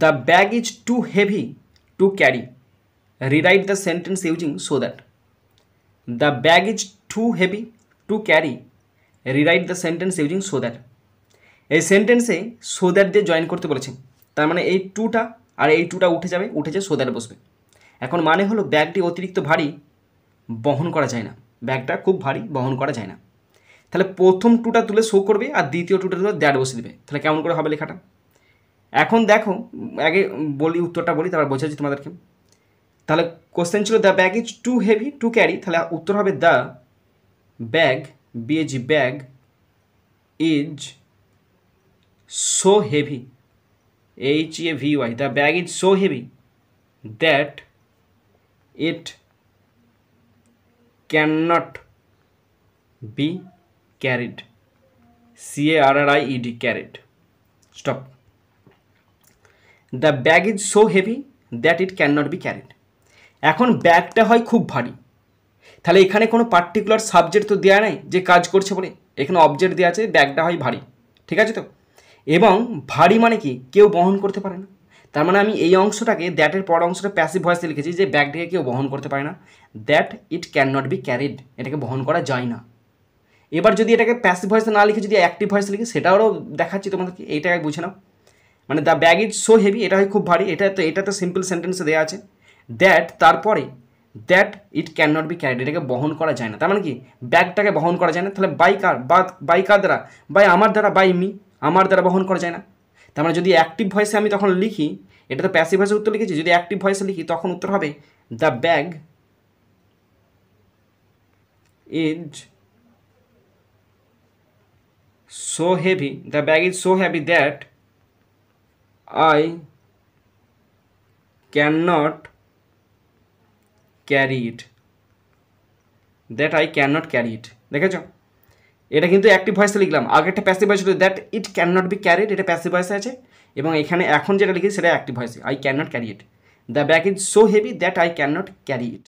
The bag is too heavy to carry, rewrite the sentence using so that. The bag is too heavy to carry, rewrite the sentence using so that. এই সেন্টেন্সে so that দিয়ে join করতে বলেছে, তার মানে এই টুটা আর এই টুটা উঠে যাবে, উঠেছে সো দ্যাট বসবে। এখন মানে হলো ব্যাগটি অতিরিক্ত ভারী, বহন করা যায় না, ব্যাগটা খুব ভারী, বহন করা যায় না। তাহলে প্রথম টুটা তুলে শো করবে আর দ্বিতীয় টুটা তুলে দ্যাট বসে দেবে। তাহলে কেমন করে হবে লেখাটা? এখন দেখো, আগে বলি, উত্তরটা বলি, তারপর বোঝাচ্ছি তোমাদেরকে। তাহলে কোশ্চেন ছিল the bag is too heavy to carry, তাহলে উত্তর হবে the bag, B A G bag, is so heavy, HAVY, the bag is so heavy that it cannot be carried, CARRIED, carried. Stop. The bag is so heavy that it cannot be carried. এখন ব্যাগটা হয় খুব ভারী, তাহলে এখানে কোনো particular subject তো দেওয়া নেই যে কাজ করছে বলে, এখানে অবজেক্ট দেওয়া আছে ব্যাগটা হয় ভারী, ঠিক আছে তো। এবং ভারী মানে কি, কেউ বহন করতে পারে না। তার মানে আমি এই অংশটাকে, দ্যাটের পর অংশটা প্যাসিভ ভয়েসে লিখেছি যে ব্যাগটাকে কেউ বহন করতে পারে না, that it can not be carried, এটাকে বহন করা যায় না। এবার যদি এটাকে প্যাসিভ ভয়েসে না লিখে যদি অ্যাক্টিভ ভয়েসে লিখি, সেটাও দেখাচ্ছি তোমাদেরকে, এইটাকে বুঝে নাও। মানে the bag is so heavy, এটা হয় খুব ভারী, এটা তো সিম্পল সেন্টেন্সে দেওয়া আছে। দ্যাট, তারপরে that it can not be carried, এটাকে বহন করা যায় না। তার মানে কি, ব্যাগটাকে বহন করা যায় না। তাহলে বাই কার, বাই কার দ্বারা, বাই আমার দ্বারা, বাই মি, আমার দ্বারা বহন করা যায় না। তার মানে যদি অ্যাক্টিভ ভয়েসে আমি তখন লিখি, এটা তো প্যাসিভ ভয়েসে উত্তর লিখেছি, যদি অ্যাক্টিভ ভয়েসে লিখি তখন উত্তর হবে the bag is so heavy, the bag is so heavy that I cannot carry it, that I cannot carry it। দেখেছো, এটা কিন্তু অ্যাক্টিভ ভয়েসে লিখলাম, আগেরটা প্যাসিভ ভয়েস ছিল that it can not be carried, এটা প্যাসিভ ভয়েসে আছে, এবং এখানে এখন যেটা লিখেছি সেটা অ্যাক্টিভ ভয়েসে, I can not carry it. The bag is so heavy that I can not carry it.